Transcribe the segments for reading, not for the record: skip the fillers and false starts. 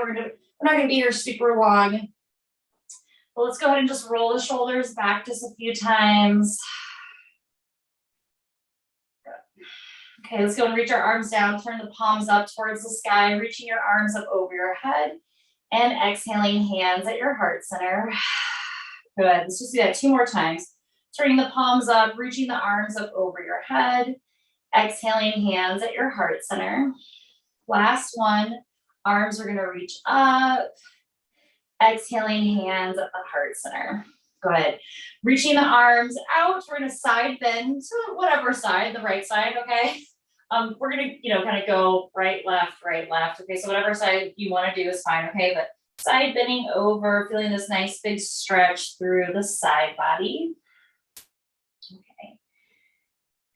We're not gonna be here super long. But let's go ahead and just roll the shoulders back just a few times. Okay, let's go and reach our arms down, turn the palms up towards the sky, reaching your arms up over your head, and exhaling hands at your heart center. Good, let's just do that 2 more times. Turning the palms up, reaching the arms up over your head, exhaling hands at your heart center. Last one, arms are gonna reach up, exhaling hands at the heart center. Go ahead. Reaching the arms out, we're gonna side bend to whatever side, the right side, okay? We're gonna, kind of go right, left, okay? So whatever side you wanna do is fine, okay? But side bending over, feeling this nice big stretch through the side body. Okay,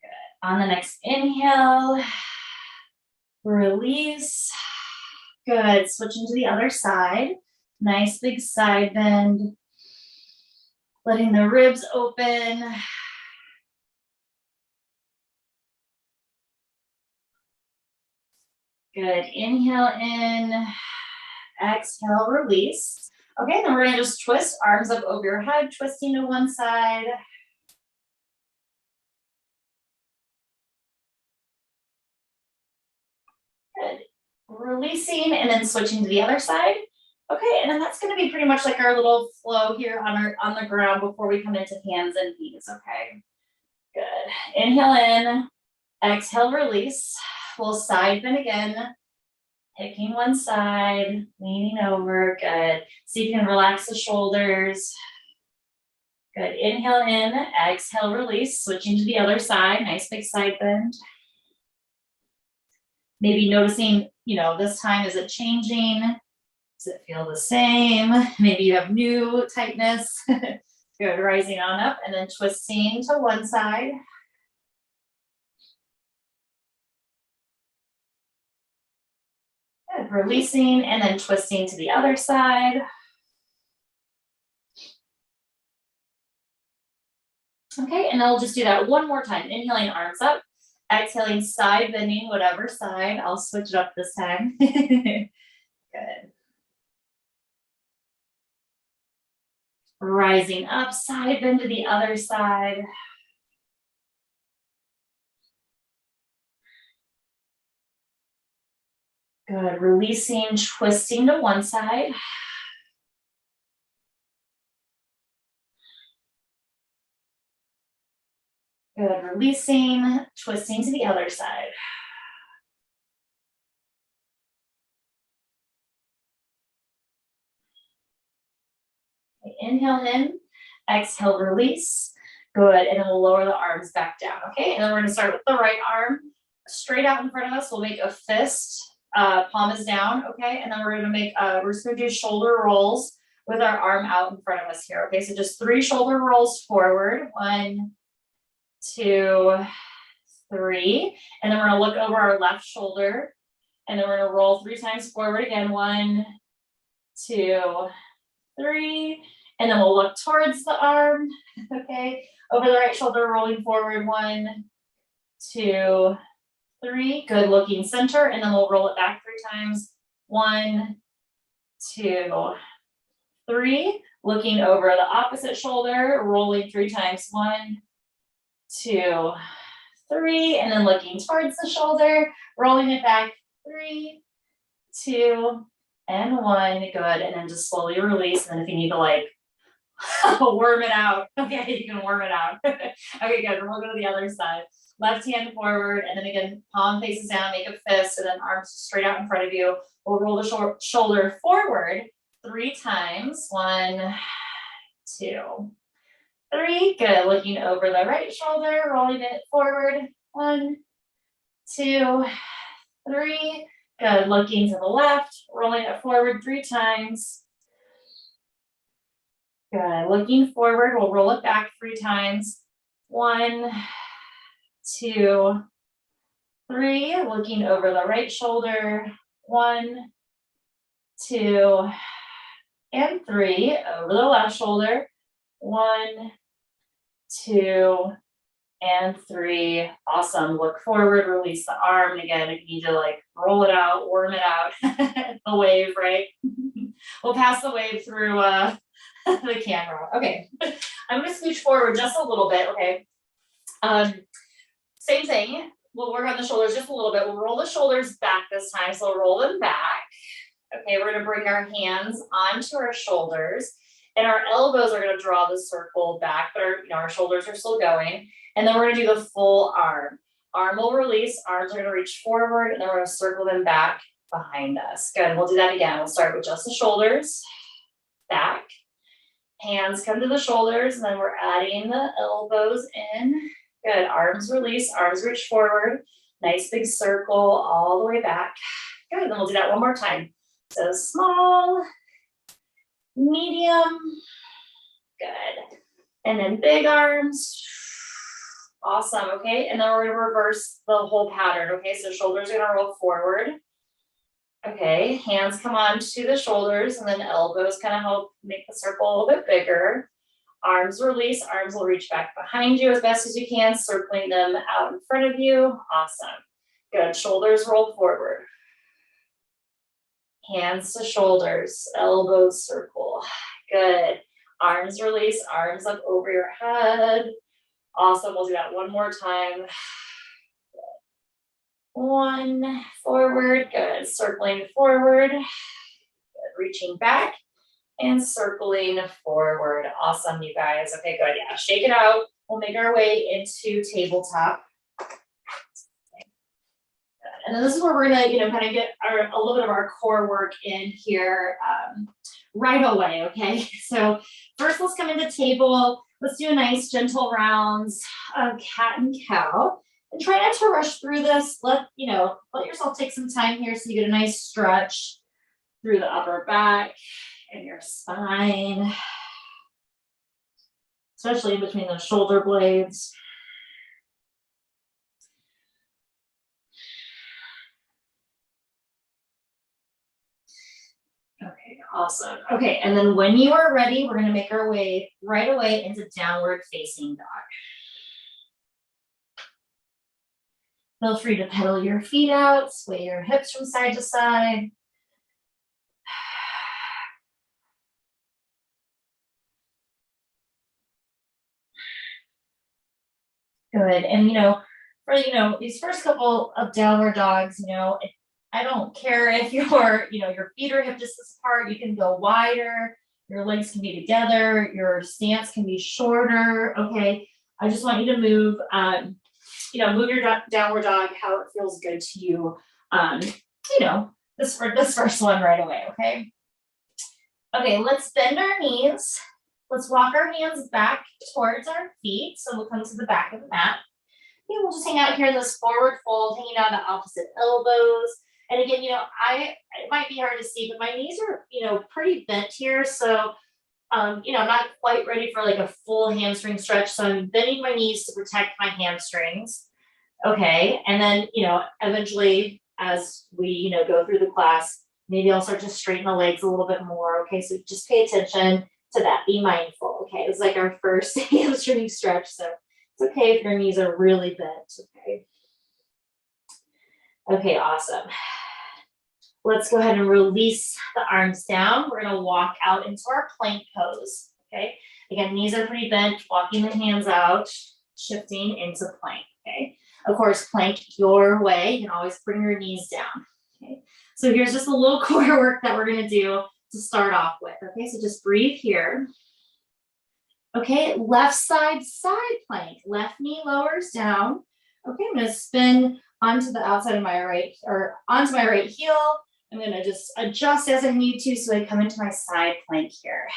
good. On the next inhale, release. Good, switching to the other side. Nice big side bend. Letting the ribs open. Good, inhale in, exhale, release. Okay, then we're gonna just twist, arms up over your head, twisting to one side. Good, releasing and then switching to the other side. Okay, and then that's gonna be pretty much like our little flow here on the ground before we come into hands and knees, okay? Good, inhale in, exhale, release. We'll side bend again, picking one side, leaning over, good. So you can relax the shoulders. Good, inhale in, exhale, release, switching to the other side, nice big side bend. Maybe noticing, this time, is it changing? Does it feel the same? Maybe you have new tightness. Good, rising on up and then twisting to one side. Good, releasing and then twisting to the other side. Okay, and then we'll just do that one more time. Inhaling, arms up. Exhaling, side bending, whatever side. I'll switch it up this time. Good. Rising up, side bend to the other side. Good, releasing, twisting to one side. Good, releasing, twisting to the other side. Okay, inhale in, exhale, release. Good, and then we'll lower the arms back down, okay? And then we're gonna start with the right arm straight out in front of us. We'll make a fist, palm is down, okay? And then we're just gonna do shoulder rolls with our arm out in front of us here, okay? So just 3 shoulder rolls forward. 1, 2, 3. And then we're gonna look over our left shoulder and then we're gonna roll 3 times forward again. 1, 2, 3. And then we'll look towards the arm, okay? Over the right shoulder, rolling forward. 1, 2, 3. Good, looking center. And then we'll roll it back 3 times. 1, 2, 3. Looking over the opposite shoulder, rolling 3 times. 1, 2, 3. And then looking towards the shoulder, rolling it back. 3, 2, and 1. Good. And then just slowly release. And then if you need to worm it out, okay, you can worm it out. Okay, good. We'll go to the other side. Left hand forward, and then again, palm faces down, make a fist, and then arms straight out in front of you. We'll roll the shoulder forward 3 times. 1, 2, 3. Good. Looking over the right shoulder, rolling it forward. 1, 2, 3. Good. Looking to the left, rolling it forward 3 times. Good. Looking forward, we'll roll it back 3 times. 1, 2, 3. Looking over the right shoulder. 1, 2, and 3. Over the left shoulder. 1, 2, and 3. Awesome. Look forward, release the arm. And again, if you need to like roll it out, worm it out, the wave, right? We'll pass the wave through the camera. Okay. I'm gonna scooch forward just a little bit, okay? Same thing. We'll work on the shoulders just a little bit. We'll roll the shoulders back this time. So we'll roll them back. Okay, we're gonna bring our hands onto our shoulders and our elbows are gonna draw the circle back, but our shoulders are still going. And then we're gonna do the full arm. Arm will release, arms are gonna reach forward, and then we're gonna circle them back behind us. Good, we'll do that again. We'll start with just the shoulders, back. Hands come to the shoulders, and then we're adding the elbows in. Good, arms release, arms reach forward. Nice big circle all the way back. Good, then we'll do that one more time. So small, medium, good. And then big arms. Awesome, okay. And then we're gonna reverse the whole pattern, okay? So shoulders are gonna roll forward. Okay, hands come on to the shoulders and then elbows kind of help make the circle a little bit bigger. Arms release, arms will reach back behind you as best as you can, circling them out in front of you. Awesome. Good, shoulders roll forward. Hands to shoulders, elbows circle. Good. Arms release, arms up over your head. Awesome, we'll do that one more time. One, forward, good. Circling forward, good. Reaching back and circling forward. Awesome, you guys. Okay, good. Yeah, shake it out. We'll make our way into tabletop. And then this is where we're gonna, kind of get a little bit of our core work in here right away, okay? So first let's come into table. Let's do a nice gentle rounds of cat and cow. And try not to rush through this. Let yourself take some time here so you get a nice stretch through the upper back and your spine, especially in between those shoulder blades. Okay, awesome. Okay, and then when you are ready, we're gonna make our way right away into downward facing dog. Feel free to pedal your feet out, sway your hips from side to side. Good, and for these first couple of downward dogs, I don't care if your feet are hip distance apart, you can go wider, your legs can be together, your stance can be shorter, okay? I just want you to move, move your downward dog how it feels good to you, this first one right away, okay? Okay, let's bend our knees. Let's walk our hands back towards our feet. So we'll come to the back of the mat. And we'll just hang out here in this forward fold, hanging out the opposite elbows. And again, it might be hard to see, but my knees are, pretty bent here. So, I'm not quite ready for like a full hamstring stretch. So I'm bending my knees to protect my hamstrings. Okay. And then, eventually as we, go through the class, maybe I'll start to straighten the legs a little bit more. Okay. So just pay attention to that. Be mindful. Okay. It's like our first hamstring stretch. So it's okay if your knees are really bent. Okay. Okay. Awesome. Let's go ahead and release the arms down. We're going to walk out into our plank pose. Okay. Again, knees are pretty bent, walking the hands out, shifting into plank. Okay. Of course, plank your way. You can always bring your knees down. Okay. So here's just a little core work that we're going to do to start off with. Okay. So just breathe here. Okay. Left side, side plank. Left knee lowers down. Okay. I'm going to spin onto the outside of my right, or onto my right heel. I'm going to just adjust as I need to so I come into my side plank here.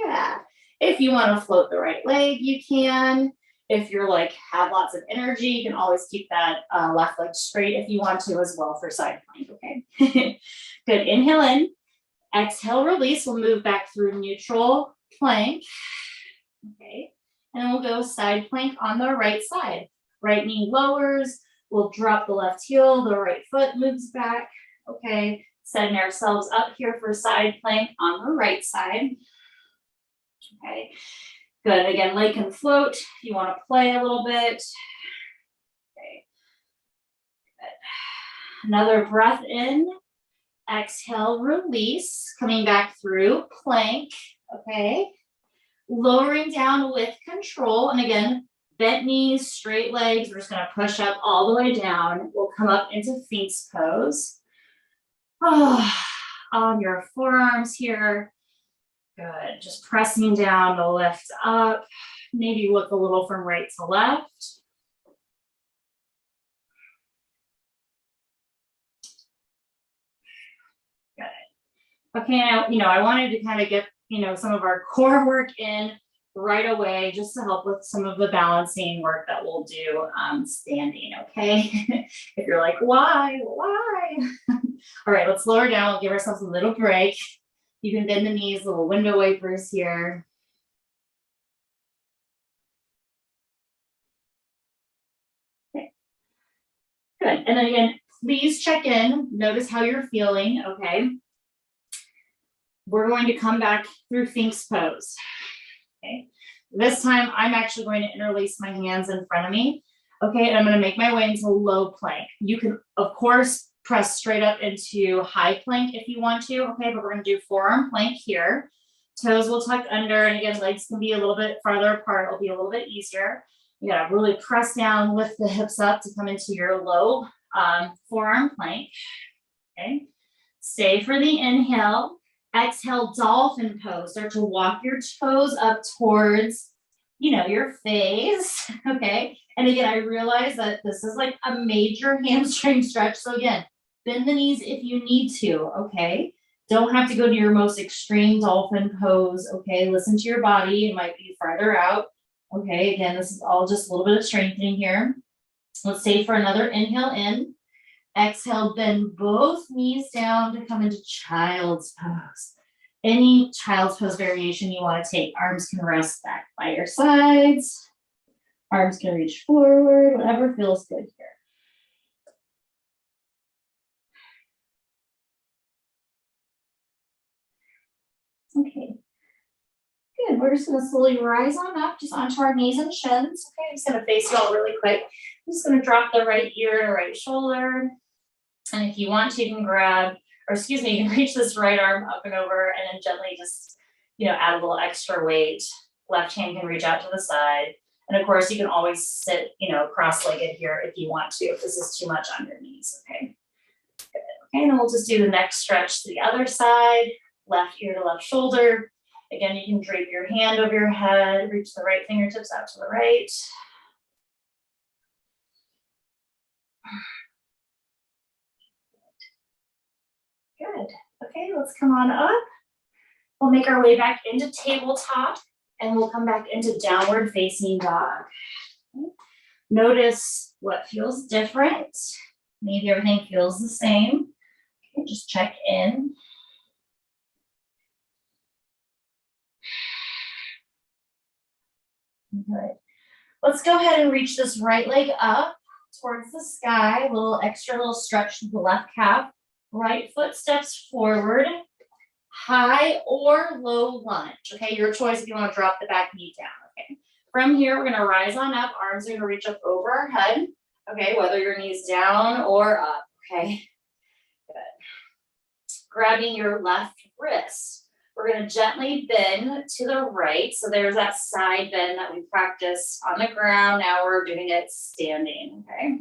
Yeah. If you want to float the right leg, you can. If you're have lots of energy, you can always keep that left leg straight if you want to as well for side plank, okay? Good, inhale in. Exhale, release. We'll move back through neutral plank. Okay, and we'll go side plank on the right side. Right knee lowers. We'll drop the left heel. The right foot moves back. Okay, setting ourselves up here for side plank on the right side. Okay, Good, again, leg can float if you wanna play a little bit. Okay. Good. Another breath in, exhale, release, coming back through plank, okay? Lowering down with control, and again, bent knees, straight legs, we're just gonna push up all the way down. We'll come up into Sphinx pose. Oh, on your forearms here. Good, just pressing down to lift up. Maybe look a little from right to left. Good. Okay, now, I wanted to kind of get, some of our core work in right away, just to help with some of the balancing work that we'll do standing, okay? If you're like, why? All right, let's lower down, we'll give ourselves a little break. You can bend the knees, little window wipers here. Okay. Good, and then again, please check in, notice how you're feeling, okay? We're going to come back through Sphinx pose. Okay. This time I'm actually going to interlace my hands in front of me. Okay, and I'm going to make my way into low plank. You can, of course, press straight up into high plank if you want to. Okay, but we're going to do forearm plank here. Toes will tuck under, and again, legs can be a little bit farther apart. It'll be a little bit easier. You got to really press down, lift the hips up to come into your low forearm plank. Okay, stay for the inhale. Exhale, dolphin pose. Start to walk your toes up towards, your face, okay? And again, I realize that this is like a major hamstring stretch. So again, bend the knees if you need to, okay? Don't have to go to your most extreme dolphin pose, okay? Listen to your body. It might be farther out, okay? Again, this is all just a little bit of strengthening here. Let's stay for another inhale in. Exhale, bend both knees down to come into child's pose. Any child's pose variation you want to take. Arms can rest back by your sides. Arms can reach forward, whatever feels good here. Okay. Good, we're just gonna slowly rise on up, just onto our knees and shins. Okay, I'm just gonna face you all really quick. I'm just gonna drop the right ear to right shoulder. And if you want to, you can you can reach this right arm up and over and then gently just, add a little extra weight. Left hand can reach out to the side. And of course, you can always sit, cross-legged here if you want to, if this is too much on your knees, okay? Good. Okay, and then we'll just do the next stretch to the other side, left ear to left shoulder. Again, you can drape your hand over your head, reach the right fingertips out to the right. Good. Okay, let's come on up. We'll make our way back into tabletop and we'll come back into downward facing dog. Okay. Notice what feels different. Maybe everything feels the same. Okay, just check in. Good. Let's go ahead and reach this right leg up towards the sky. A little stretch to the left calf. Right foot steps forward, high or low lunge. Okay, your choice if you want to drop the back knee down. Okay, from here, we're going to rise on up. Arms are going to reach up over our head. Okay, whether your knees down or up. Okay, good. Grabbing your left wrist. We're going to gently bend to the right. So there's that side bend that we practiced on the ground. Now we're doing it standing. Okay,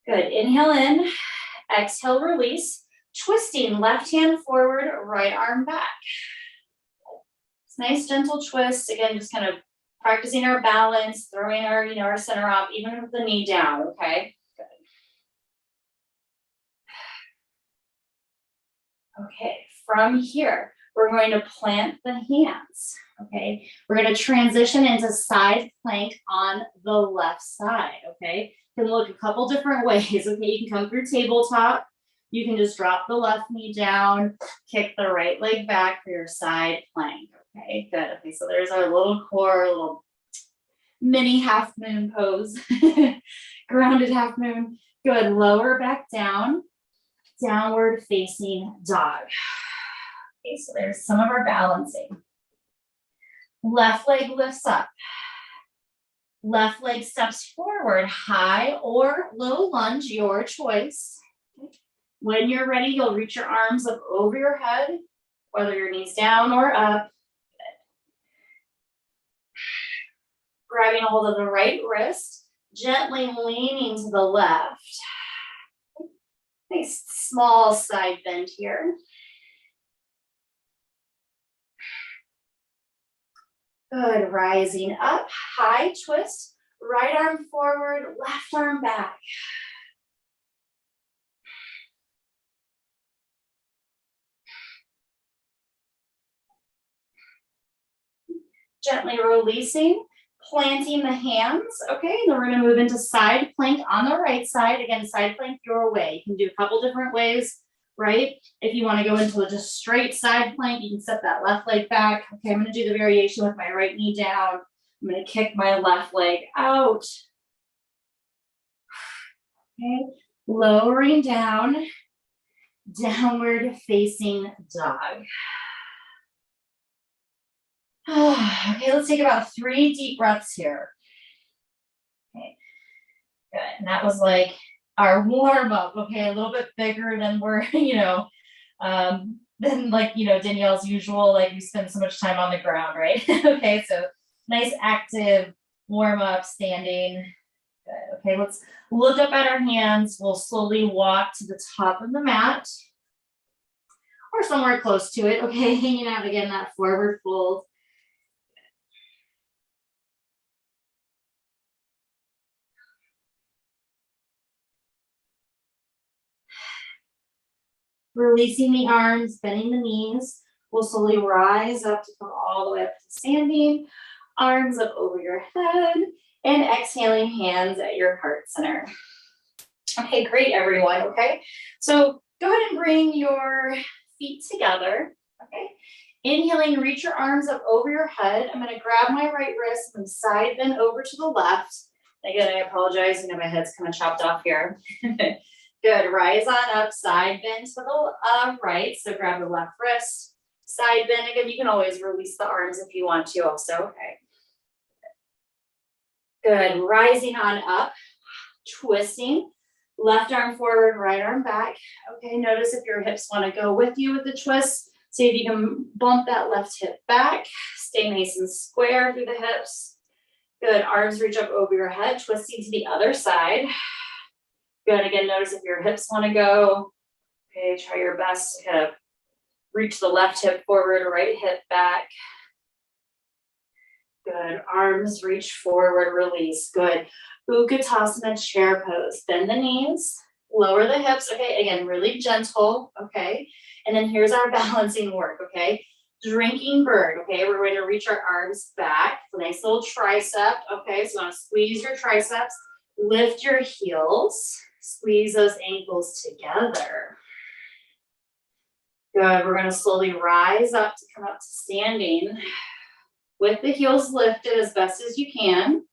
good. Good. Inhale in. Exhale, release, twisting left hand forward, right arm back. It's nice, gentle twist. Again, just kind of practicing our balance, throwing our, our center up, even with the knee down, okay? Good. Okay, from here, we're going to plant the hands, okay? We're going to transition into side plank on the left side, okay? Can look a couple different ways, okay? You can come through tabletop. You can just drop the left knee down, kick the right leg back for your side plank, okay? Good, okay, so there's our little core, little mini half moon pose, grounded half moon. Good, lower back down, downward facing dog. Okay, so there's some of our balancing. Left leg lifts up. Left leg steps forward, high or low lunge, your choice. When you're ready, you'll reach your arms up over your head, whether your knees down or up. Grabbing a hold of the right wrist, gently leaning to the left. Nice small side bend here. Good, rising up, high twist, right arm forward, left arm back. Gently releasing, planting the hands, okay? Then we're gonna move into side plank on the right side. Again, side plank your way. You can do a couple different ways, right? If you wanna go into just straight side plank, you can set that left leg back. Okay, I'm gonna do the variation with my right knee down. I'm gonna kick my left leg out. Okay, lowering down, downward facing dog. Okay, let's take about 3 deep breaths here. Okay, good. And that was like our warm up. Okay, a little bit bigger than we're, than like, Danielle's usual, like we spend so much time on the ground, right? Okay, so nice active warm up, standing. Good. Okay, let's look up at our hands. We'll slowly walk to the top of the mat or somewhere close to it. Okay, hanging out again, that forward fold. Releasing the arms, bending the knees. We'll slowly rise up to come all the way up to standing. Arms up over your head and exhaling, hands at your heart center. Okay, great, everyone, okay? So go ahead and bring your feet together, okay? Inhaling, reach your arms up over your head. I'm gonna grab my right wrist and side bend over to the left. Again, I apologize, my head's kind of chopped off here. Good, rise on up, side bend to the right. So grab the left wrist, side bend. Again, you can always release the arms if you want to also, okay. Good, rising on up, twisting, left arm forward, right arm back. Okay, notice if your hips wanna go with you with the twist. See if you can bump that left hip back, stay nice and square through the hips. Good, arms reach up over your head, twisting to the other side. Good, again, notice if your hips wanna go. Okay, try your best to kind of reach the left hip forward, right hip back. Good, arms reach forward, release, good. Utkatasana chair pose, bend the knees, lower the hips, okay, again, really gentle, okay? And then here's our balancing work, okay? Drinking bird, okay? We're going to reach our arms back, nice little tricep, okay? So you wanna squeeze your triceps, lift your heels, squeeze those ankles together. Good, we're gonna slowly rise up to come up to standing with the heels lifted as best as you can.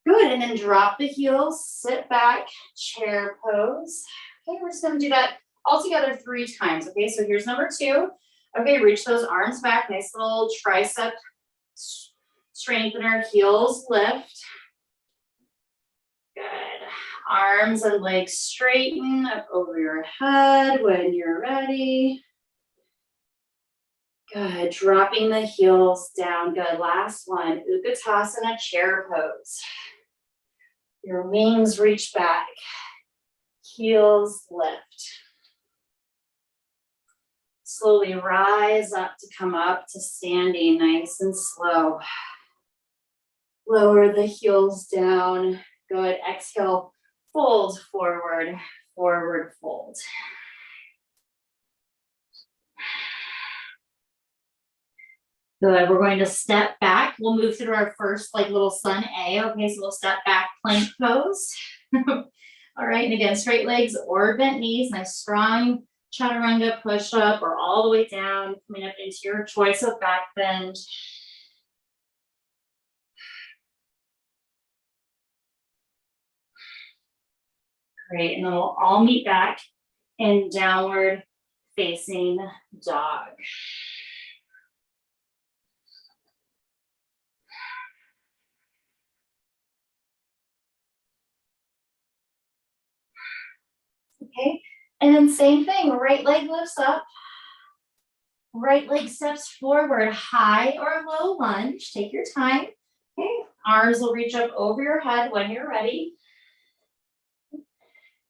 Good, and then drop the heels, sit back, chair pose. Okay, we're just gonna do that all together 3 times, okay? So here's number 2. Okay, reach those arms back, nice little tricep strengthener, heels lift. Good. Arms and legs straighten up over your head when you're ready. Good. Dropping the heels down. Good. Last one. Utkatasana chair pose. Your wings reach back. Heels lift. Slowly rise up to come up to standing, nice and slow. Lower the heels down. Good. Exhale. Fold forward, forward fold. Good, we're going to step back. We'll move through our first like little sun A. Okay, so we'll step back, plank pose. All right, and again, straight legs or bent knees, nice strong chaturanga push up or all the way down, coming up into your choice of back bend. Great, and then we'll all meet back in downward facing dog. okay? And then same thing, right leg lifts up, right leg steps forward, high or low lunge, take your time, okay? Arms will reach up over your head when you're ready.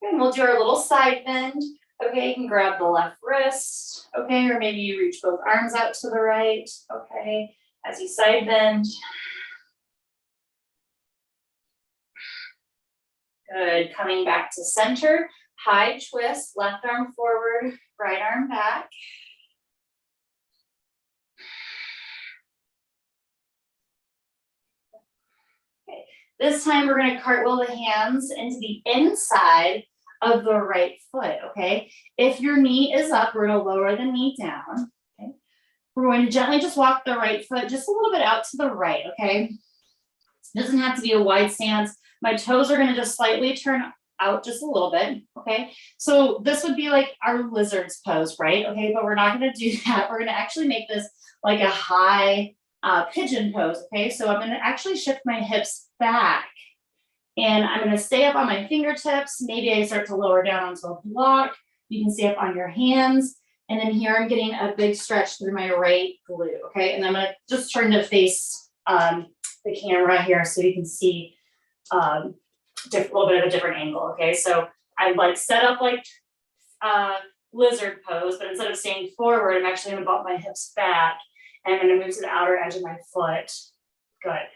And we'll do our little side bend. Okay, you can grab the left wrist, okay, or maybe you reach both arms out to the right, okay, as you side bend. Good, coming back to center, high twist, left arm forward, right arm back. Okay, this time we're gonna cartwheel the hands into the inside of the right foot, okay? If your knee is up, we're gonna lower the knee down, okay? We're going to gently just walk the right foot just a little bit out to the right, okay? It doesn't have to be a wide stance. My toes are gonna just slightly turn out just a little bit, okay? So this would be like our lizard's pose, right? Okay, but we're not gonna do that. We're gonna actually make this like a high pigeon pose, okay? So I'm gonna actually shift my hips back and I'm gonna stay up on my fingertips. Maybe I start to lower down onto a block. You can stay up on your hands. And then here I'm getting a big stretch through my right glute, okay? And I'm gonna just turn to face the camera here so you can see a little bit of a different angle, okay? So I'm like set up like lizard pose, but instead of staying forward, I'm actually gonna bump my hips back and I'm gonna move to the outer edge of my foot. Good.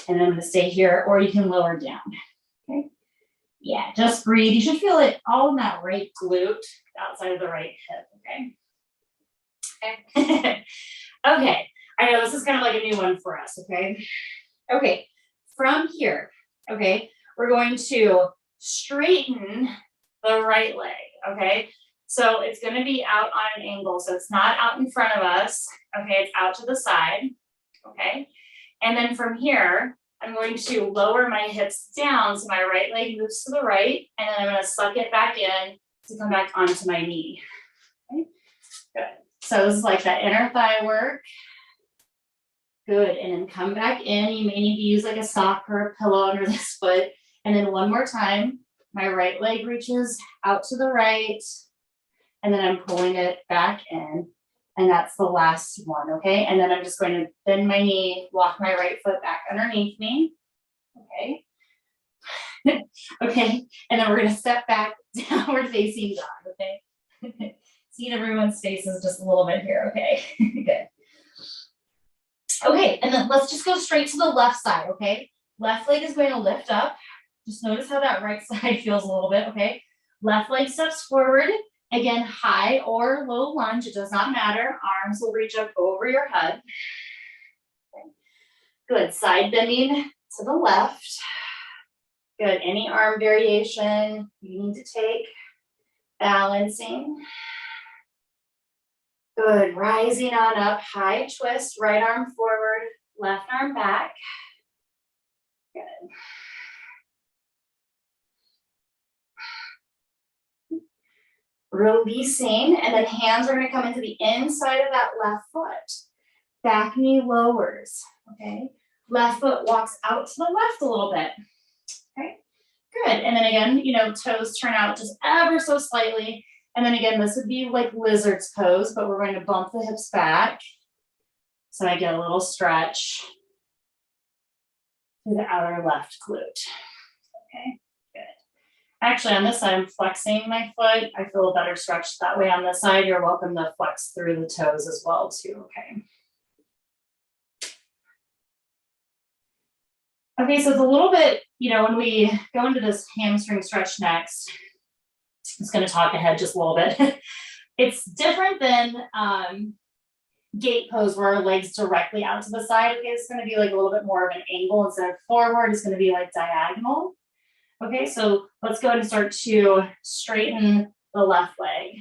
And then I'm gonna stay here, or you can lower down, okay? Yeah, just breathe. You should feel it all in that right glute, outside of the right hip, okay? Okay. Okay, I know this is kind of like a new one for us, okay? Okay, from here, okay, we're going to straighten the right leg, okay? So it's gonna be out on an angle, so it's not out in front of us, okay? It's out to the side, okay? And then from here, I'm going to lower my hips down so my right leg moves to the right, and then I'm gonna suck it back in to come back onto my knee, okay? Good. So this is like that inner thigh work. Good, and then come back in. You may need to use like a sock or a pillow under this foot. And then one more time, my right leg reaches out to the right, and then I'm pulling it back in. And that's the last one, okay? And then I'm just going to bend my knee, walk my right foot back underneath me, okay? Okay, and then we're gonna step back downward facing dog, okay? See everyone's faces just a little bit here, okay? Good. Okay, and then let's just go straight to the left side, okay? Left leg is going to lift up. Just notice how that right side feels a little bit, okay? Left leg steps forward. Again, high or low lunge, it does not matter. Arms will reach up over your head. Okay. Good, side bending to the left. Good, any arm variation you need to take. Balancing. Good, rising on up, high twist, right arm forward, left arm back. Good. Releasing, and then hands are gonna come into the inside of that left foot. Back knee lowers, okay? Left foot walks out to the left a little bit, okay? Good, and then again, you know, toes turn out just ever so slightly. And then again, this would be like lizard's pose, but we're going to bump the hips back. So I get a little stretch to the outer left glute, okay? Actually, on this side, I'm flexing my foot. I feel a better stretch that way on this side. You're welcome to flex through the toes as well too, okay? Okay, so it's a little bit, you know, when we go into this hamstring stretch next, I'm just gonna talk ahead just a little bit. It's different than gate pose where our legs directly out to the side. Okay, it's gonna be like a little bit more of an angle instead of forward. It's gonna be like diagonal. Okay, so let's go ahead and start to straighten the left leg.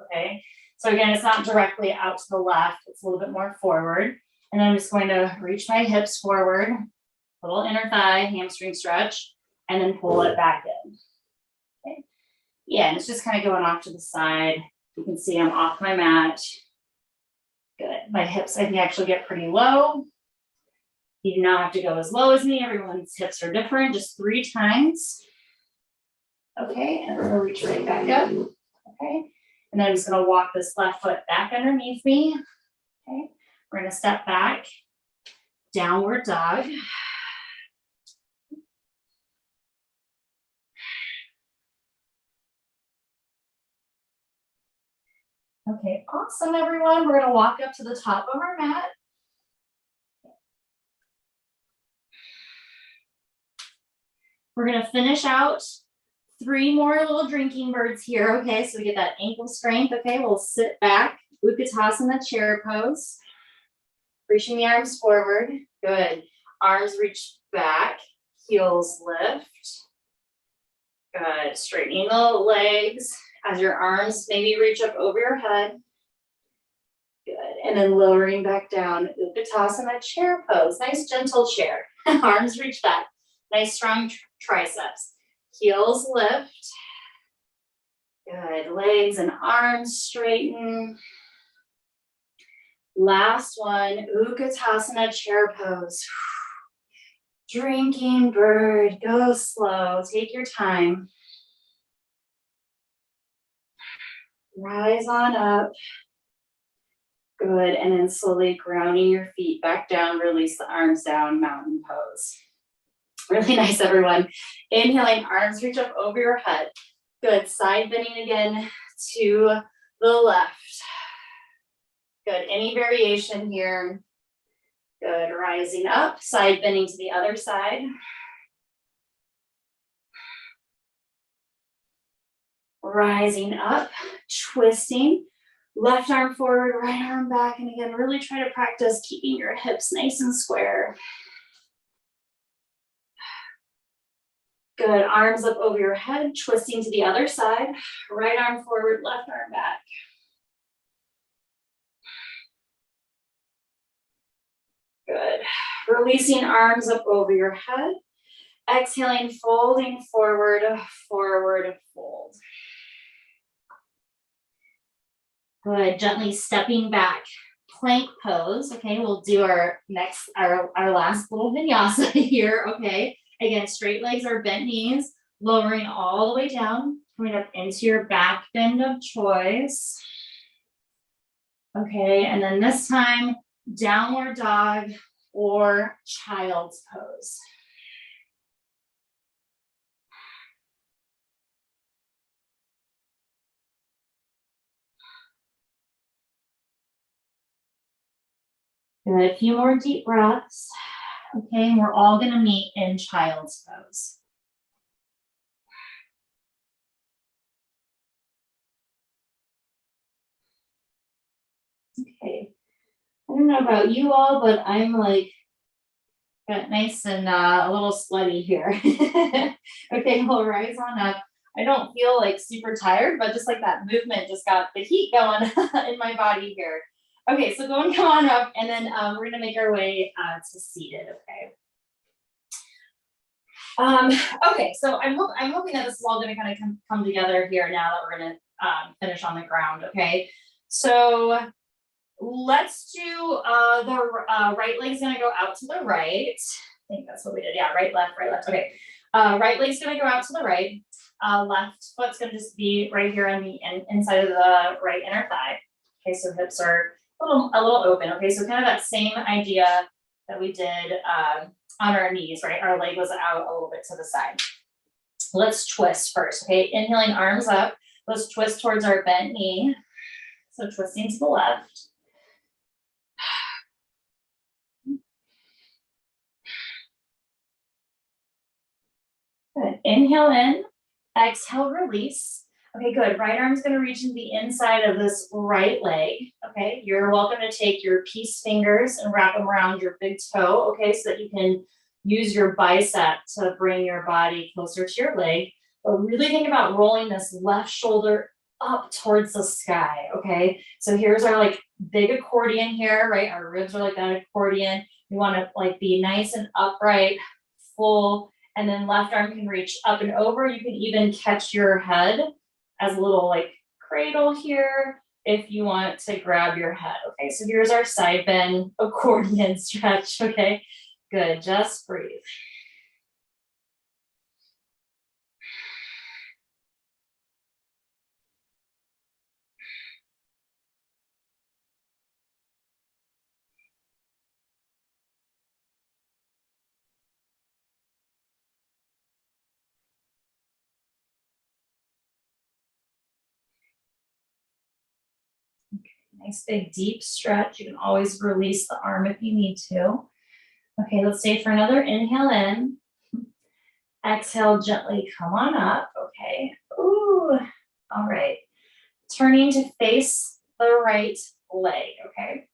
Okay, so again, it's not directly out to the left, it's a little bit more forward. And then I'm just going to reach my hips forward, little inner thigh, hamstring stretch, and then pull it back in. Okay, yeah, and it's just kind of going off to the side. You can see I'm off my mat. Good, my hips I think actually get pretty low. You do not have to go as low as me. Everyone's hips are different. Just 3 times. Okay, and we'll reach right back up. Okay, and then I'm just gonna walk this left foot back underneath me. Okay, we're gonna step back, downward dog. Okay, awesome, everyone. We're gonna walk up to the top of our mat. We're gonna finish out 3 more little drinking birds here, okay? So we get that ankle strength, okay? We'll sit back, Utkatasana chair pose. Reaching the arms forward, good. Arms reach back, heels lift. Good, straightening the legs as your arms maybe reach up over your head. Good, and then lowering back down, Utkatasana chair pose. Nice gentle chair, arms reach back. Nice strong triceps. Heels lift. Good, legs and arms straighten. Last one, Utkatasana chair pose. Drinking bird, go slow, take your time. Rise on up. Good, and then slowly grounding your feet back down, release the arms down, mountain pose. Really nice, everyone. Inhaling, arms reach up over your head. Good, side bending again to the left. Good, any variation here. Good, rising up, side bending to the other side. Rising up, twisting, left arm forward, right arm back, and again, really try to practice keeping your hips nice and square. Good, arms up over your head, twisting to the other side, right arm forward, left arm back. Good, releasing arms up over your head, exhaling, folding forward, forward, fold. Good, gently stepping back, plank pose. Okay, we'll do our last little vinyasa here, okay? Again, straight legs or bent knees, lowering all the way down, coming up into your back bend of choice. Okay, and then this time, downward dog or child's pose. Good, a few more deep breaths. Okay, and we're all gonna meet in child's pose. Okay, I don't know about you all, but I'm like, got nice and a little sweaty here. Okay, we'll rise on up. I don't feel like super tired, but just like that movement just got the heat going in my body here. Okay, so go and come on up, and then we're gonna make our way to seated, okay? Okay, so I'm hoping that this is all gonna kind of come together here now that we're gonna finish on the ground, okay? So let's do the right leg's gonna go out to the right. I think that's what we did, yeah, right, left, okay. Right leg's gonna go out to the right. Left foot's gonna just be right here on the inside of the right inner thigh. Okay, so hips are a little open, okay? So kind of that same idea that we did on our knees, right? Our leg was out a little bit to the side. Let's twist first, okay? Inhaling, arms up. Let's twist towards our bent knee. So twisting to the left. Good. Inhale in, exhale, release. Okay, good. Right arm's gonna reach into the inside of this right leg. Okay, you're welcome to take your peace fingers and wrap them around your big toe, okay, so that you can use your bicep to bring your body closer to your leg. But really think about rolling this left shoulder up towards the sky, okay? So here's our like big accordion here, right? Our ribs are like that accordion. You wanna like be nice and upright, full, and then left arm can reach up and over. You can even catch your head as a little like cradle here if you want to grab your head. Okay, so here's our side bend accordion stretch, okay? Good, just breathe. Nice big deep stretch. You can always release the arm if you need to. Okay, let's stay for another inhale in. Exhale, gently come on up. Okay. Ooh. All right. Turning to face the right leg. Okay.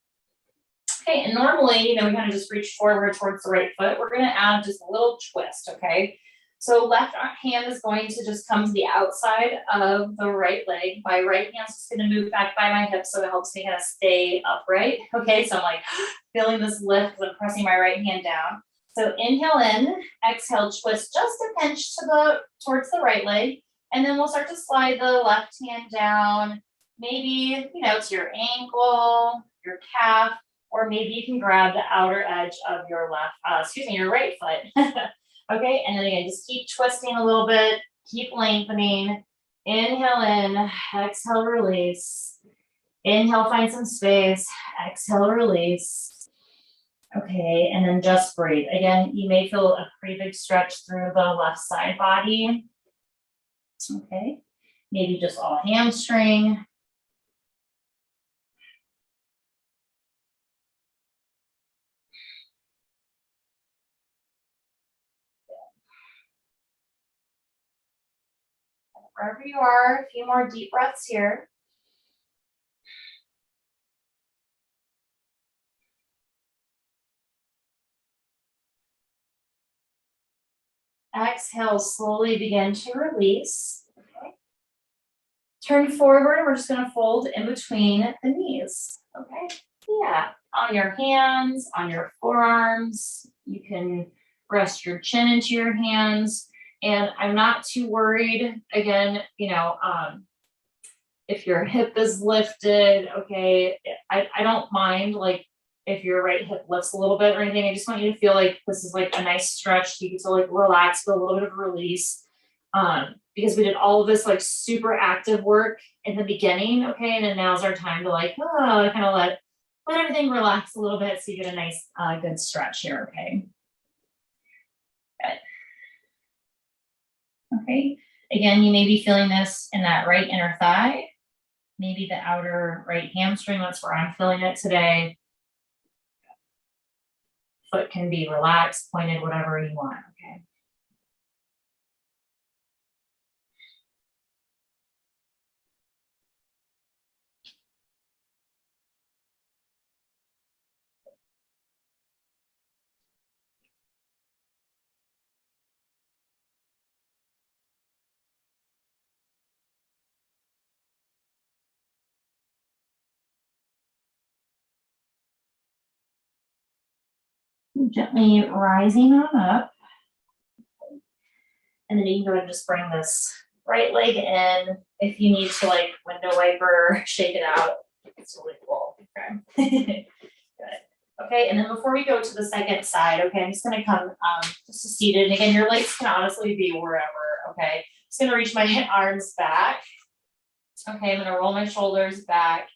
Okay, and normally, we kind of just reach forward towards the right foot. We're going to add just a little twist, okay? So left hand is going to just come to the outside of the right leg. My right hand's just going to move back by my hip, so it helps me kind of stay upright. Okay, so I'm like feeling this lift because I'm pressing my right hand down. So inhale in, exhale, twist just a pinch towards the right leg, and then we'll start to slide the left hand down, maybe, to your ankle, your calf, or maybe you can grab the outer edge of your your right foot. Okay, and then again, just keep twisting a little bit, keep lengthening. Inhale in, exhale, release. Inhale, find some space. Exhale, release. Okay, and then just breathe. Again, you may feel a pretty big stretch through the left side body. Okay, maybe just all hamstring. Wherever you are, a few more deep breaths here. Exhale, slowly begin to release. Okay. Turn forward, we're just gonna fold in between the knees, okay? Yeah, on your hands, on your forearms, you can rest your chin into your hands. And I'm not too worried, again, if your hip is lifted, okay, I don't mind, like, if your right hip lifts a little bit or anything. I just want you to feel like this is like a nice stretch. You get to like relax, feel a little bit of release. Because we did all of this like super active work in the beginning, okay, and then now's our time to like kind of let everything relax a little bit so you get a nice good stretch here, okay. Good. Okay, again, you may be feeling this in that right inner thigh, maybe the outer right hamstring. That's where I'm feeling it today. Foot can be relaxed, pointed, whatever you want, okay. Gently rising on up. And then you can go ahead and just bring this right leg in. If you need to like window wiper, shake it out. It's really cool. Okay. Good. Okay, and then before we go to the second side, okay, I'm just gonna come just to seated. And again, your legs can honestly be wherever, okay. Just gonna reach my arms back. Okay, I'm gonna roll my shoulders back.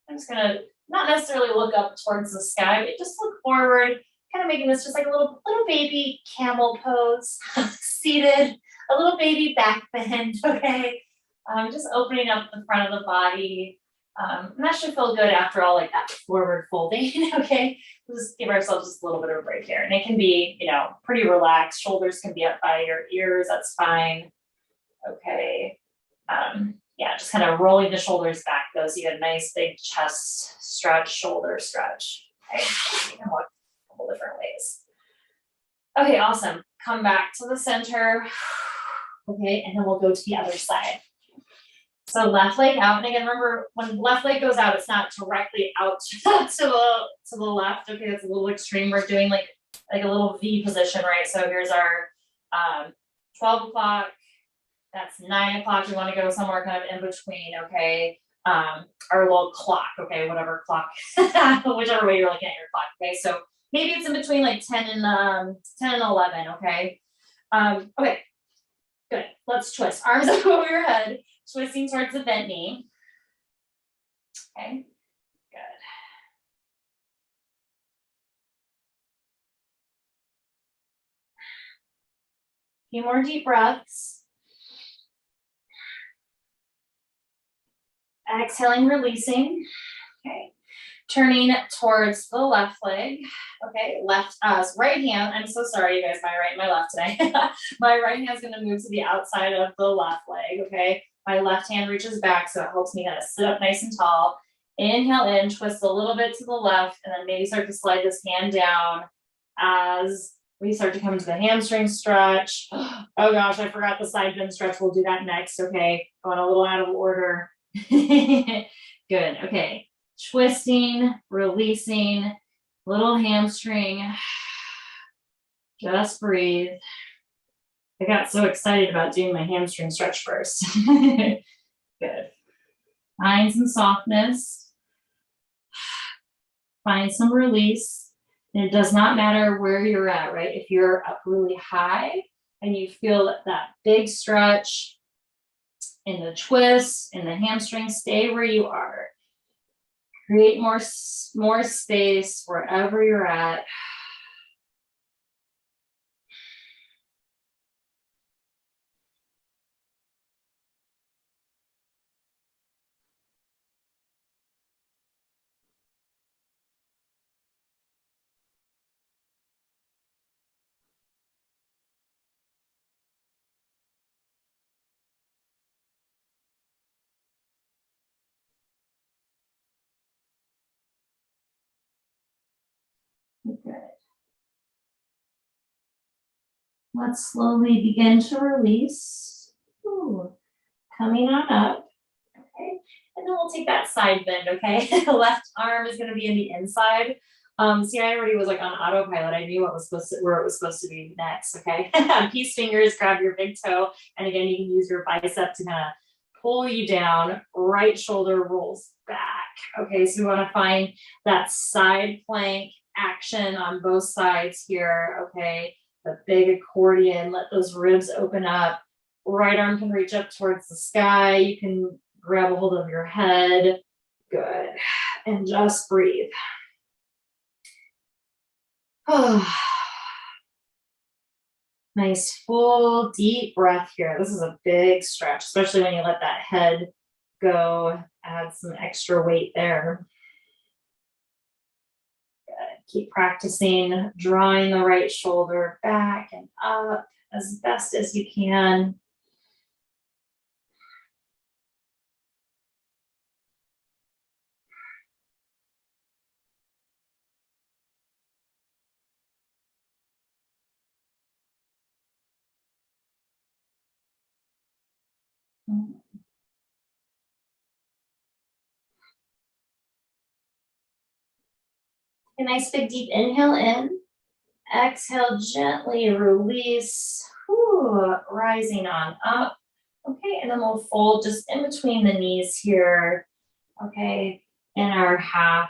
I'm just gonna not necessarily look up towards the sky, but just look forward, kind of making this just like a little baby camel pose, seated, a little baby back bend, okay? Just opening up the front of the body. And that should feel good after all like that forward folding, okay? We'll just give ourselves just a little bit of a break here. And it can be, pretty relaxed. Shoulders can be up by your ears, that's fine. Okay. Yeah, just kind of rolling the shoulders back though, so you get a nice big chest stretch, shoulder stretch. Okay, you can look a couple different ways. Okay, awesome. Come back to the center. Okay, and then we'll go to the other side. So left leg out, and again, remember when left leg goes out, it's not directly out to the left. Okay, that's a little extreme. We're doing like a little V position, right? So here's our 12 o'clock. That's 9 o'clock. We want to go somewhere kind of in between, okay? Our little clock, okay? Whatever clock, whichever way you're looking at your clock, okay? So maybe it's in between like 10 and 11, okay? Okay, good. Let's twist. Arms up over your head, twisting towards the bent knee. Okay, good. A few more deep breaths. Exhaling, releasing. Okay. Turning towards the left leg. Okay, right hand. I'm so sorry, you guys, my right and my left today. My right hand is going to move to the outside of the left leg. Okay, my left hand reaches back, so it helps me kind of sit up nice and tall. Inhale in, twist a little bit to the left, and then maybe start to slide this hand down as we start to come to the hamstring stretch. Oh gosh, I forgot the side bend stretch. We'll do that next. Okay, going a little out of order. Good. Okay. Twisting, releasing, little hamstring. Just breathe. I got so excited about doing my hamstring stretch first. Good. Find some softness. Find some release. And it does not matter where you're at, right? If you're up really high and you feel that big stretch in the twist, in the hamstring, stay where you are. Create more space wherever you're at. Good. Let's slowly begin to release. Ooh. Coming on up. Okay. And then we'll take that side bend, okay? The left arm is going to be in the inside. See, I already was like on autopilot. I knew where it was supposed to be next, okay? Peace fingers, grab your big toe. And again, you can use your bicep to kind of pull you down. Right shoulder rolls back. Okay, so we want to find that side plank action on both sides here, okay? The big accordion, let those ribs open up. Right arm can reach up towards the sky. You can grab a hold of your head. Good. And just breathe. Nice, full, deep breath here. This is a big stretch, especially when you let that head go. Add some extra weight there. Good. Keep practicing drawing the right shoulder back and up as best as you can. A nice big deep inhale in. Exhale, gently release. Whew, rising on up. Okay, and then we'll fold just in between the knees here. Okay, in our half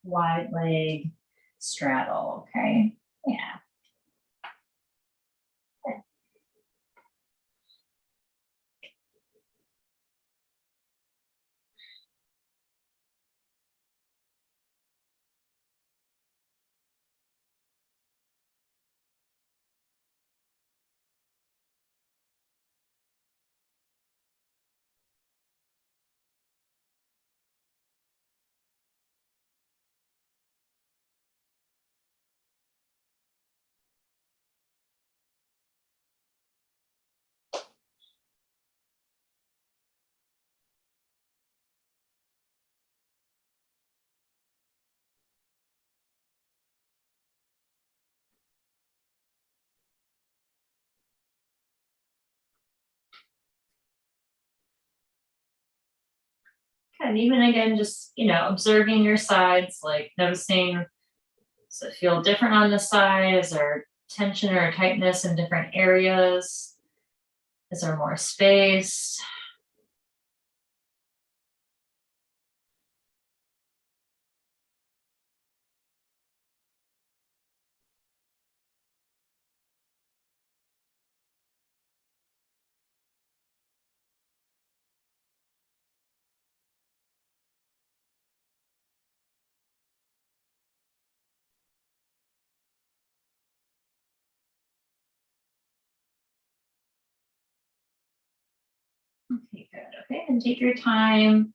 wide leg straddle. Okay, yeah. And even again, just, observing your sides, like noticing, does it feel different on the side? Is there tension or tightness in different areas? Is there more space? Okay, good. Okay, and take your time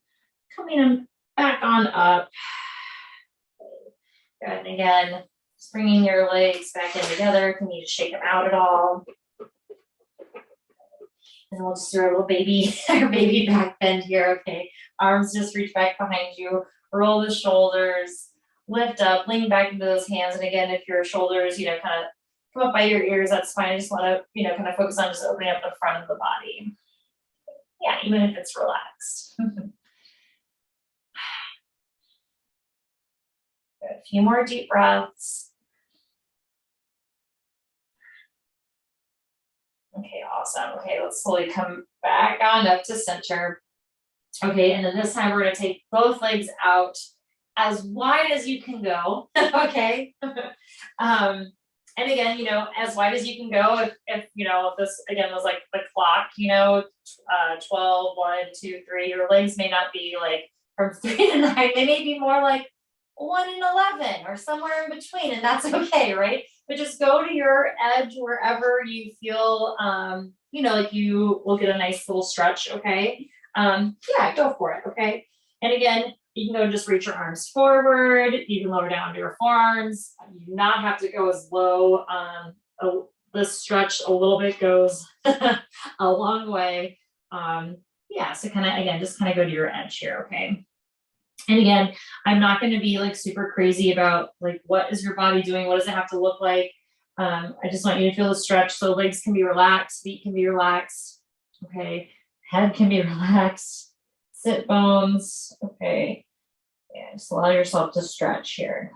coming back on up. Good, and again, just bringing your legs back in together. If you need to shake them out at all. And we'll just do our little baby, our baby back bend here, okay? Arms just reach back behind you, roll the shoulders, lift up, lean back into those hands. And again, if your shoulders, kind of come up by your ears, that's fine. I just want to, kind of focus on just opening up the front of the body. Yeah, even if it's relaxed. A few more deep breaths. Okay, awesome. Okay, let's slowly come back on up to center. Okay, and then this time we're gonna take both legs out as wide as you can go, okay? And again, as wide as you can go, if this again was like the clock, 12, 1, 2, 3, your legs may not be like from 3 to 9, they may be more like 1 and 11 or somewhere in between, and that's okay, right? But just go to your edge wherever you feel, like you will get a nice little stretch, okay? Yeah, go for it, okay? And again, you can go and just reach your arms forward. You can lower down to your forearms. You do not have to go as low. This stretch a little bit goes a long way. Yeah, so just kind of go to your edge here, okay? And again, I'm not going to be like super crazy about like what is your body doing? What does it have to look like? I just want you to feel the stretch. So legs can be relaxed, feet can be relaxed, okay? Head can be relaxed, sit bones, okay? Yeah, just allow yourself to stretch here.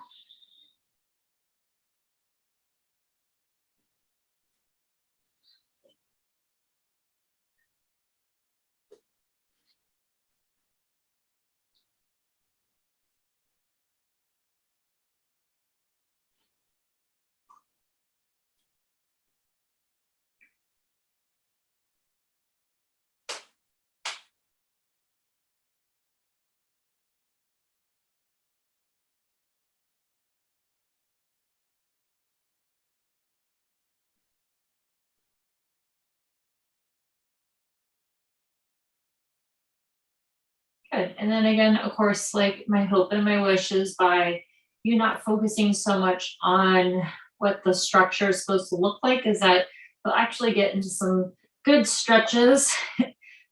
Good. And then again, of course, like my hope and my wish is by you not focusing so much on what the structure is supposed to look like, is that you'll actually get into some good stretches,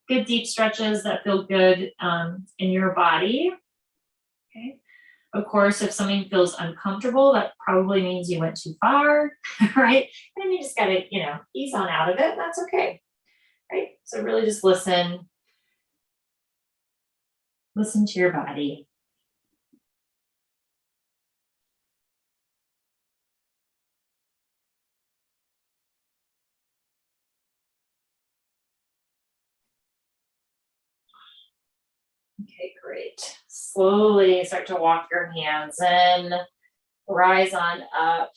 good deep stretches that feel good in your body. Okay. Of course, if something feels uncomfortable, that probably means you went too far, right? And you just gotta, ease on out of it. That's okay, right? So really just listen to your body. Okay, great. Slowly start to walk your hands in, rise on up.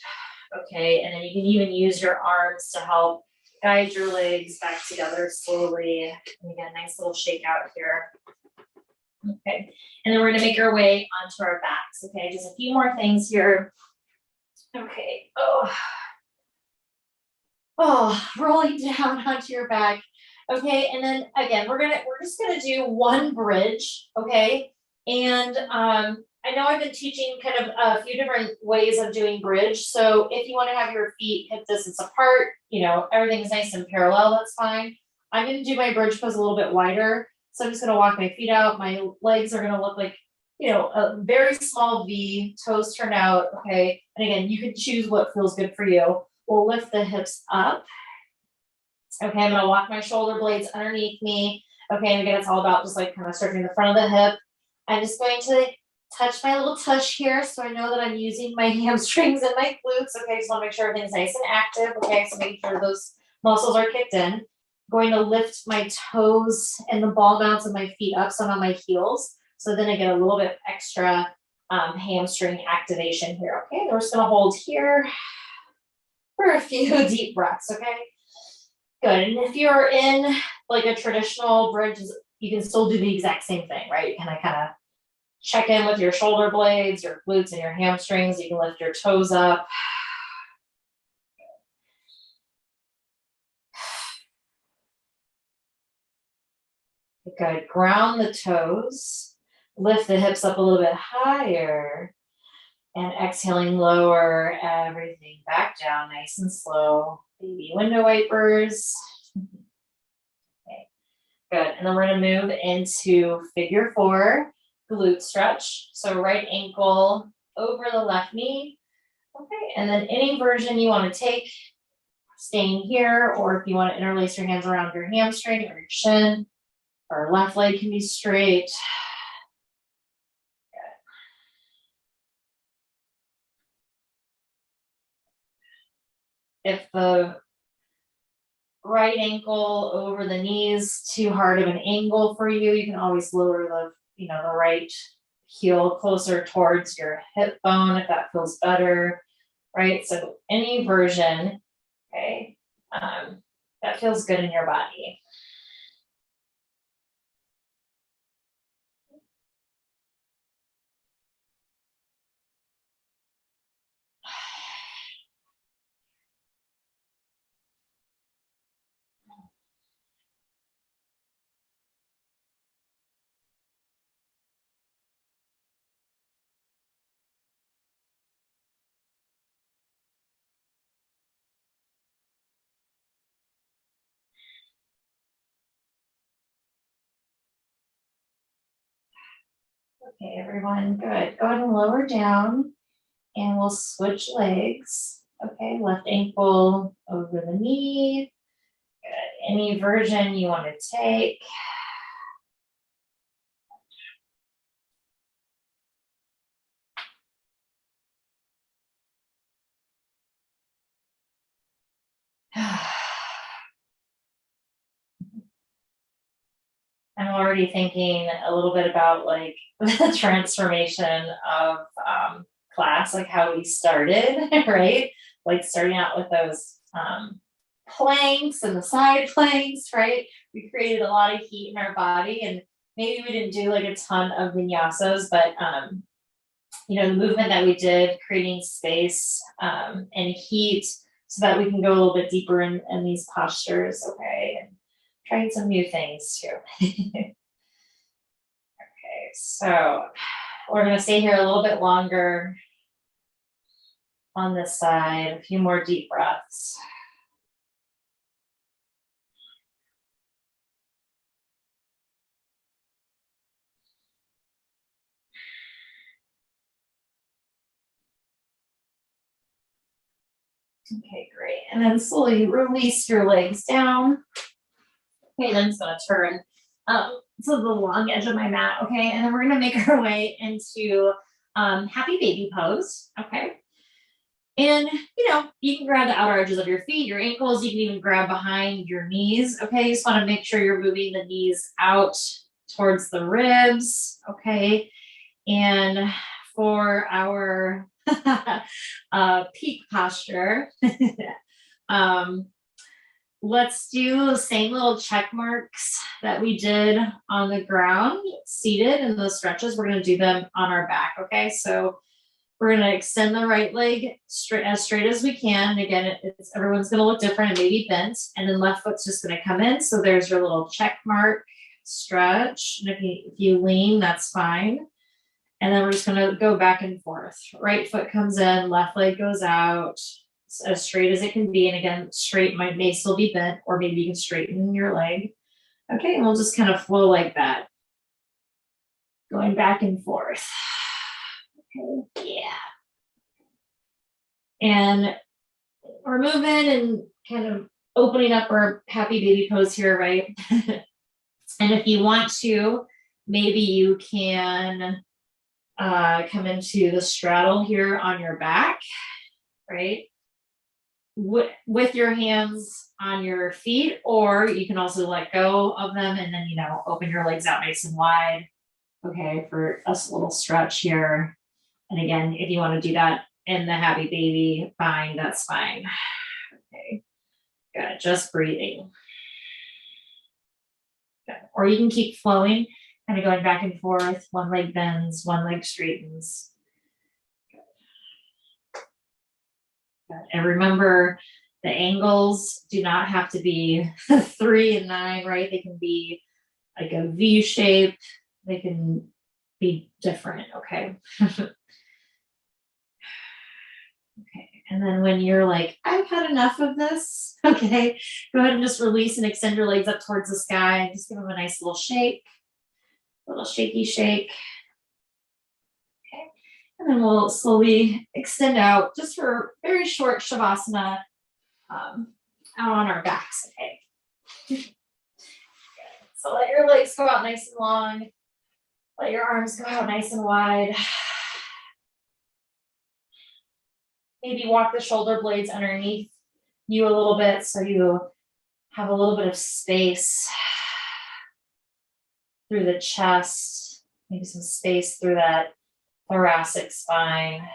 Okay, and then you can even use your arms to help guide your legs back together slowly. And again, nice little shake out here. Okay, and then we're gonna make our way onto our backs. Okay, just a few more things here. Okay, rolling down onto your back. Okay, and then again, we're just gonna do one bridge, okay? And I know I've been teaching kind of a few different ways of doing bridge. So if you want to have your feet hip distance apart, everything's nice and parallel, that's fine. I'm gonna do my bridge pose a little bit wider. So I'm just gonna walk my feet out. My legs are gonna look like, a very small V, toes turn out, okay? And again, you can choose what feels good for you. We'll lift the hips up. Okay, I'm gonna walk my shoulder blades underneath me. Okay, and again, it's all about just like kind of stretching the front of the hip. I'm just going to touch my little tush here so I know that I'm using my hamstrings and my glutes. Okay, just wanna make sure everything's nice and active. Okay, so make sure those muscles are kicked in. I'm going to lift my toes and the ball mounts of my feet up, so I'm on my heels. So then I get a little bit extra hamstring activation here. Okay, we're just gonna hold here for a few deep breaths, okay? Good, and if you're in like a traditional bridge, you can still do the exact same thing, right? You kind of check in with your shoulder blades, your glutes, and your hamstrings. You can lift your toes up. Good, ground the toes, lift the hips up a little bit higher. And exhaling, lower everything back down nice and slow. Baby window wipers. Okay, good. And then we're going to move into figure 4, glute stretch. So right ankle over the left knee. Okay, and then any version you want to take, staying here, or if you want to interlace your hands around your hamstring or your shin, or left leg can be straight. If the right ankle over the knees too hard of an angle for you, you can always lower the right heel closer towards your hip bone if that feels better, right? So any version, okay, that feels good in your body. Okay, everyone, good. Go ahead and lower down and we'll switch legs. Okay, left ankle over the knee. Good. Any version you want to take. I'm already thinking a little bit about like the transformation of class, like how we started, right? Like starting out with those planks and the side planks, right? We created a lot of heat in our body, and maybe we didn't do like a ton of vinyasas, but the movement that we did, creating space and heat so that we can go a little bit deeper in these postures, okay? And trying some new things too. Okay, so we're gonna stay here a little bit longer on this side, a few more deep breaths. Okay, great. And then slowly release your legs down. Okay, then I'm just gonna turn to the long edge of my mat, okay? And then we're gonna make our way into happy baby pose, okay? And you can grab the outer edges of your feet, your ankles, you can even grab behind your knees, okay? You just wanna make sure you're moving the knees out towards the ribs, okay? And for our peak posture, let's do the same little check marks that we did on the ground, seated in those stretches. We're going to do them on our back, okay? So we're going to extend the right leg as straight as we can. Again, everyone's going to look different and maybe bent, and then left foot's just going to come in. So there's your little check mark stretch. And if you lean, that's fine. And then we're just going to go back and forth. Right foot comes in, left leg goes out, as straight as it can be. And again, straight may still be bent, or maybe you can straighten your leg. Okay, and we'll just kind of flow like that. Going back and forth. Okay, yeah. And we're moving and kind of opening up our happy baby pose here, right? And if you want to, maybe you can come into the straddle here on your back, right? With your hands on your feet, or you can also let go of them and then, open your legs out nice and wide, okay, for a little stretch here. And again, if you want to do that in the happy baby, fine, that's fine. Okay, good, just breathing. Good. Or you can keep flowing, kind of going back and forth, one leg bends, one leg straightens. And remember, the angles do not have to be 3 and 9, right? They can be like a V shape. They can be different, okay? And then when you're like, I've had enough of this, okay, go ahead and just release and extend your legs up towards the sky. Just give them a nice little shake, little shaky shake. Okay, and then we'll slowly extend out just for very short Shavasana out on our backs, okay? Good. So let your legs go out nice and long. Let your arms go out nice and wide. Maybe walk the shoulder blades underneath you a little bit so you have a little bit of space through the chest, maybe some space through that thoracic spine.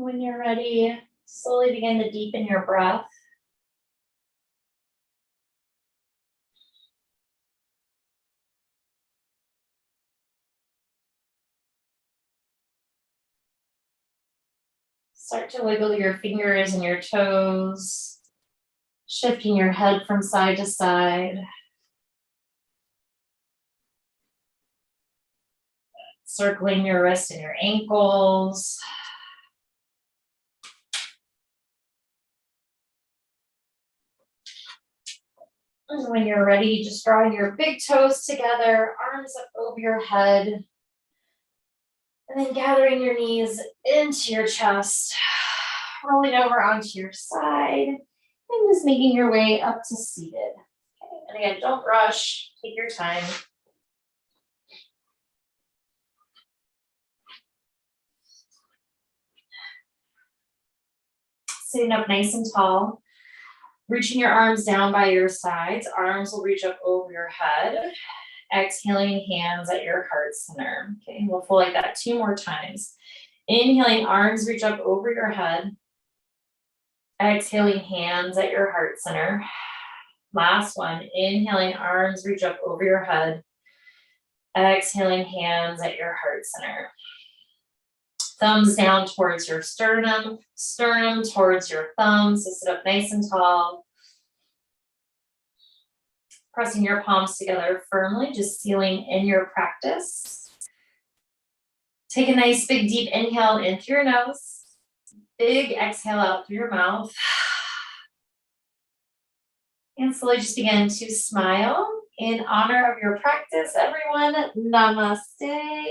When you're ready, slowly begin to deepen your breath. Start to wiggle your fingers and your toes, shifting your head from side to side. Circling your wrists and your ankles. And when you're ready, just drawing your big toes together, arms up over your head. And then gathering your knees into your chest, rolling over onto your side, and just making your way up to seated. Okay. And again, don't rush, take your time. Sitting up nice and tall, reaching your arms down by your sides, arms will reach up over your head. Exhaling, hands at your heart center. Okay, we'll fold like that 2 more times. Inhaling, arms reach up over your head. Exhaling, hands at your heart center. Last one, inhaling, arms reach up over your head. Exhaling, hands at your heart center. Thumbs down towards your sternum, sternum towards your thumbs. So sit up nice and tall. Pressing your palms together firmly, just sealing in your practice. Take a nice big deep inhale in through your nose. Big exhale out through your mouth. And slowly just begin to smile in honor of your practice, everyone. Namaste.